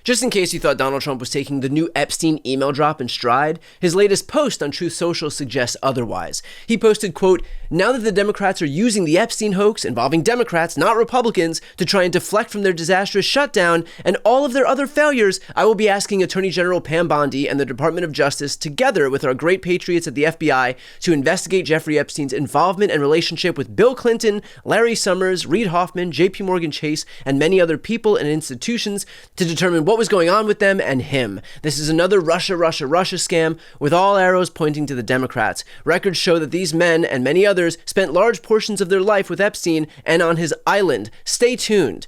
Just in case you thought Donald Trump was taking the new Epstein email drop in stride, his latest post on Truth Social suggests otherwise. He posted, quote, "Now that the Democrats are using the Epstein hoax involving Democrats, not Republicans, to try and deflect from their disastrous shutdown and all of their other failures, I will be asking Attorney General Pam Bondi and the Department of Justice, together with our great patriots at the FBI, to investigate Jeffrey Epstein's involvement and relationship with Bill Clinton, Larry Summers, Reid Hoffman, JP Morgan Chase, and many other people and institutions to determine what was going on with them and him. This is another Russia scam with all arrows pointing to the Democrats. Records show that these men and many others spent large portions of their life with Epstein and on his island. Stay tuned."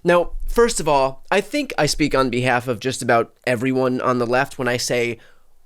Now, first of all, I think I speak on behalf of just about everyone on the left when I say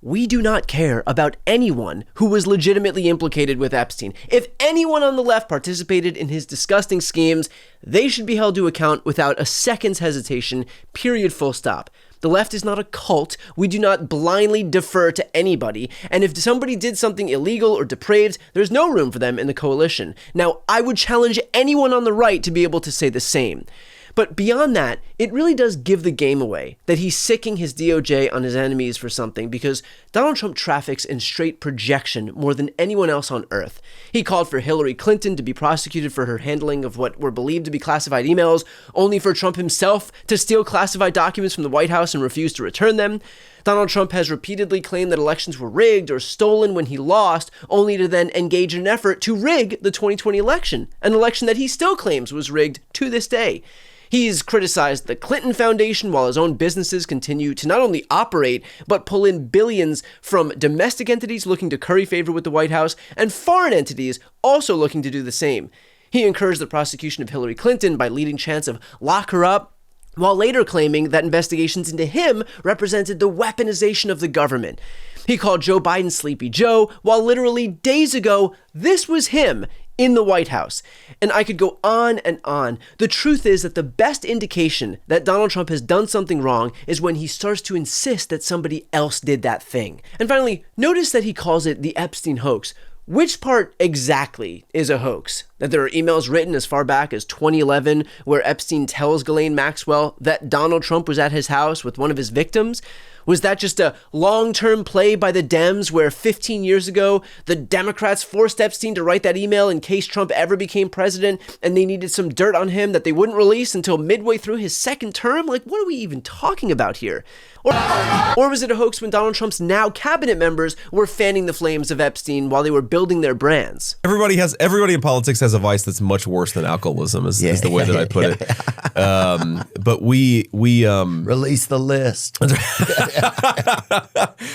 we do not care about anyone who was legitimately implicated with Epstein. If anyone on the left participated in his disgusting schemes, they should be held to account without a second's hesitation, period, full stop. The left is not a cult. We do not blindly defer to anybody. And if somebody did something illegal or depraved, there's no room for them in the coalition. Now, I would challenge anyone on the right to be able to say the same. But beyond that, it really does give the game away that he's sicking his DOJ on his enemies for something, because Donald Trump traffics in straight projection more than anyone else on earth. He called for Hillary Clinton to be prosecuted for her handling of what were believed to be classified emails, only for Trump himself to steal classified documents from the White House and refuse to return them. Donald Trump has repeatedly claimed that elections were rigged or stolen when he lost, only to then engage in an effort to rig the 2020 election, an election that he still claims was rigged to this day. He's criticized the Clinton Foundation while his own businesses continue to not only operate, but pull in billions from domestic entities looking to curry favor with the White House and foreign entities also looking to do the same. He encouraged the prosecution of Hillary Clinton by leading chants of "lock her up," while later claiming that investigations into him represented the weaponization of the government. He called Joe Biden Sleepy Joe, while literally days ago, this was him in the White House. And I could go on and on. The truth is that the best indication that Donald Trump has done something wrong is when he starts to insist that somebody else did that thing. And finally, notice that he calls it the Epstein hoax. Which part exactly is a hoax? That there are emails written as far back as 2011 where Epstein tells Ghislaine Maxwell that Donald Trump was at his house with one of his victims? Was that just a long-term play by the Dems where 15 years ago, the Democrats forced Epstein to write that email in case Trump ever became president and they needed some dirt on him that they wouldn't release until midway through his second term? Like, what are we even talking about here? Or was it a hoax when Donald Trump's now cabinet members were fanning the flames of Epstein while they were building their brands? Everybody in politics has a vice that's much worse than alcoholism is the way that I put it. But we release the list.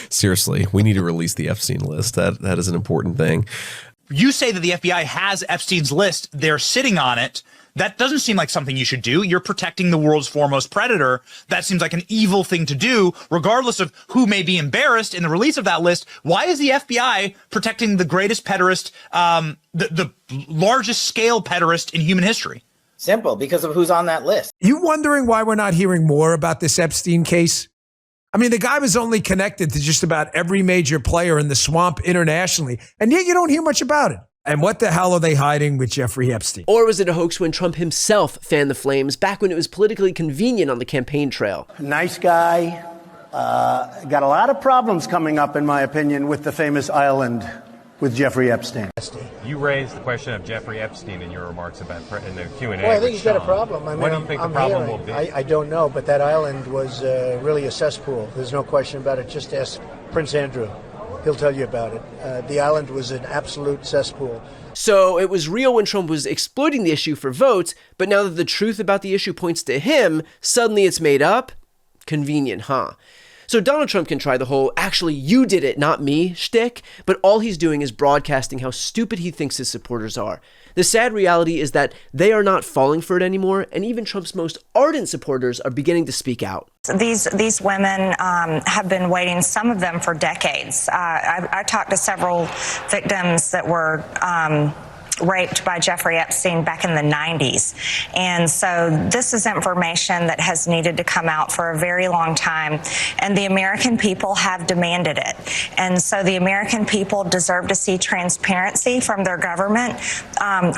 Seriously, we need to release the Epstein list. That is an important thing. You say that the FBI has Epstein's list. They're sitting on it. That doesn't seem like something you should do. You're protecting the world's foremost predator. That seems like an evil thing to do, regardless of who may be embarrassed in the release of that list. Why is the FBI protecting the greatest pederast, the largest scale pederast in human history? Simple, because of who's on that list. You wondering why we're not hearing more about this Epstein case? I mean, the guy was only connected to just about every major player in the swamp internationally, and yet you don't hear much about it. And what the hell are they hiding with Jeffrey Epstein? Or was it a hoax when Trump himself fanned the flames back when it was politically convenient on the campaign trail? Nice guy. Got a lot of problems coming up, in my opinion, with the famous island with Jeffrey Epstein. You raised the question of Jeffrey Epstein in your remarks about in the Q&A. Well, I think he's got a problem. I mean, what do you think the problem will be? I don't know, but that island was really a cesspool. There's no question about it. Just ask Prince Andrew. He'll tell you about it. The island was an absolute cesspool. So it was real when Trump was exploiting the issue for votes, but now that the truth about the issue points to him, suddenly it's made up? Convenient, huh? So Donald Trump can try the whole, actually, you did it, not me, shtick, but all he's doing is broadcasting how stupid he thinks his supporters are. The sad reality is that they are not falling for it anymore, and even Trump's most ardent supporters are beginning to speak out. These women have been waiting, some of them for decades. I talked to several victims that were raped by Jeffrey Epstein back in the 90s. And so this is information that has needed to come out for a very long time, and the American people have demanded it. And so the American people deserve to see transparency from their government.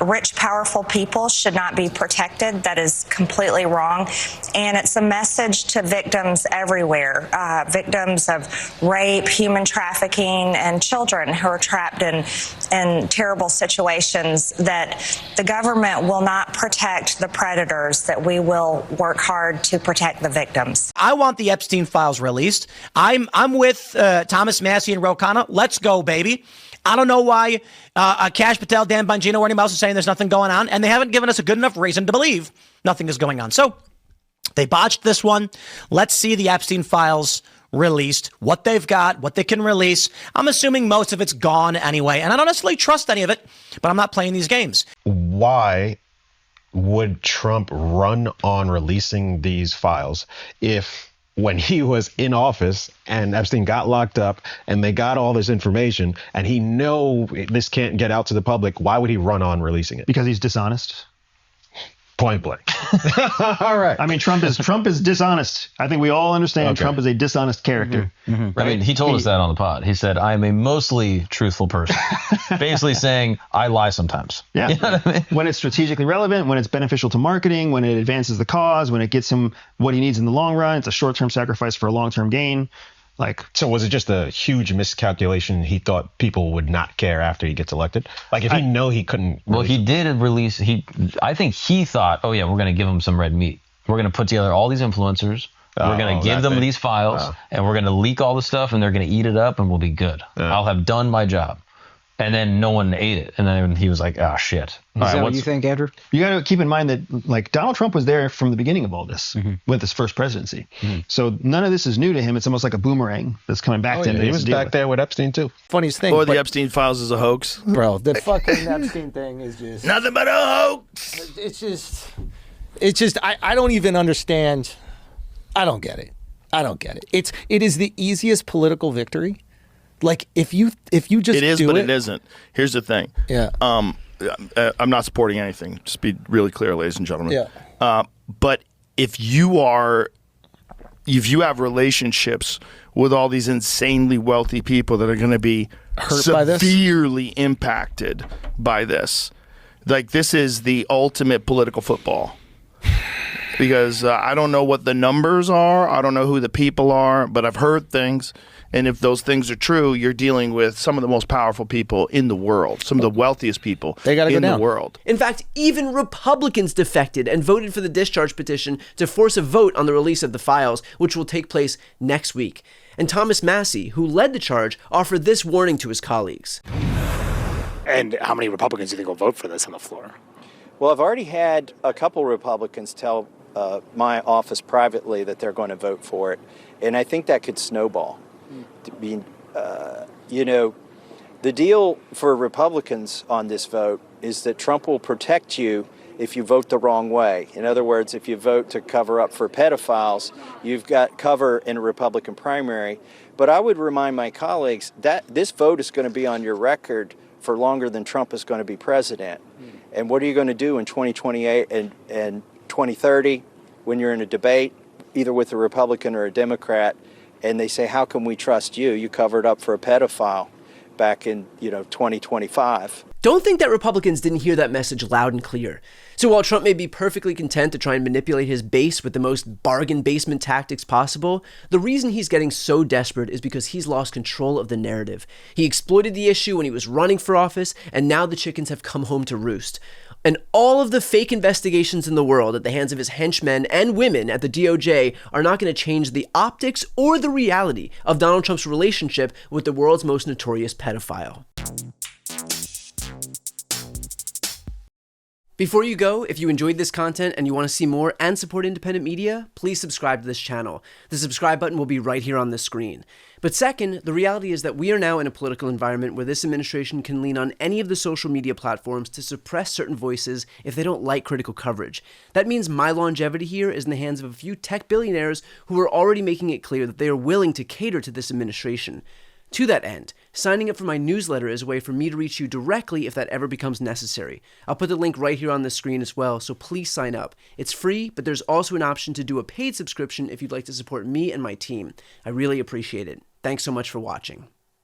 Rich, powerful people should not be protected. That is completely wrong. And it's a message to victims everywhere, victims of rape, human trafficking, and children who are trapped in terrible situations, that the government will not protect the predators, that we will work hard to protect the victims. I want the Epstein files released. I'm with Thomas Massey and Ro Khanna. Let's go, baby. I don't know why Kash Patel, Dan Bongino, or anyone else is saying there's nothing going on, and they haven't given us a good enough reason to believe nothing is going on. So they botched this one. Let's see the Epstein files released, what they've got, what they can release. I'm assuming most of it's gone anyway, and I don't necessarily trust any of it, but I'm not playing these games. Why would Trump run on releasing these files if, when he was in office and Epstein got locked up and they got all this information and he know this can't get out to the public, why would he run on releasing it? Because he's dishonest. Point blank. All right. I mean, Trump is dishonest. I think we all understand Trump is a dishonest character. Right? I mean, he told us that on the pod. He said, "I am a mostly truthful person," basically saying I lie sometimes. Yeah. You know what I mean? When it's strategically relevant, when it's beneficial to marketing, when it advances the cause, when it gets him what he needs in the long run, it's a short-term sacrifice for a long-term gain. So was it just a huge miscalculation? He thought people would not care after he gets elected. Like if he know he couldn't. Well, he did release. I think he thought, oh yeah, we're going to give him some red meat. We're going to put together all these influencers. We're going to give them these files, and we're going to leak all the stuff, and they're going to eat it up, and we'll be good. I'll have done my job. And then no one ate it. And then he was like, oh, shit. Is that what you think, Andrew? You got to keep in mind that, like, Donald Trump was there from the beginning of all this with his first presidency. So none of this is new to him. It's almost like a boomerang that's coming back to him. He was back there with Epstein, too. Funniest thing. Or the Epstein files is a hoax. Bro, the fucking Epstein thing is just... Nothing but a hoax. It's just, I don't even understand. I don't get it. It is the easiest political victory. Like if you just it is, do but it, it isn't. Here's the thing. Yeah. I'm not supporting anything. Just be really clear, ladies and gentlemen. Yeah. But if you have relationships with all these insanely wealthy people that are going to be severely impacted by this, like this is the ultimate political football. Because I don't know what the numbers are. I don't know who the people are, but I've heard things. And if those things are true, you're dealing with some of the most powerful people in the world, some of the wealthiest people in the world. In fact, even Republicans defected and voted for the discharge petition to force a vote on the release of the files, which will take place next week. And Thomas Massey, who led the charge, offered this warning to his colleagues. And how many Republicans do you think will vote for this on the floor? Well, I've already had a couple Republicans tell my office privately that they're going to vote for it. And I think that could snowball. The deal for Republicans on this vote is that Trump will protect you if you vote the wrong way. In other words, if you vote to cover up for pedophiles, you've got cover in a Republican primary. But I would remind my colleagues that this vote is going to be on your record for longer than Trump is going to be president. And what are you going to do in 2028 and 2030 when you're in a debate, either with a Republican or a Democrat, and they say, how can we trust you? You covered up for a pedophile back in, 2025. Don't think that Republicans didn't hear that message loud and clear. So while Trump may be perfectly content to try and manipulate his base with the most bargain basement tactics possible, the reason he's getting so desperate is because he's lost control of the narrative. He exploited the issue when he was running for office, and now the chickens have come home to roost. And all of the fake investigations in the world at the hands of his henchmen and women at the DOJ are not going to change the optics or the reality of Donald Trump's relationship with the world's most notorious pedophile. Before you go, if you enjoyed this content and you want to see more and support independent media, please subscribe to this channel. The subscribe button will be right here on the screen. But second, the reality is that we are now in a political environment where this administration can lean on any of the social media platforms to suppress certain voices if they don't like critical coverage. That means my longevity here is in the hands of a few tech billionaires who are already making it clear that they are willing to cater to this administration. To that end, signing up for my newsletter is a way for me to reach you directly if that ever becomes necessary. I'll put the link right here on the screen as well, so please sign up. It's free, but there's also an option to do a paid subscription if you'd like to support me and my team. I really appreciate it. Thanks so much for watching.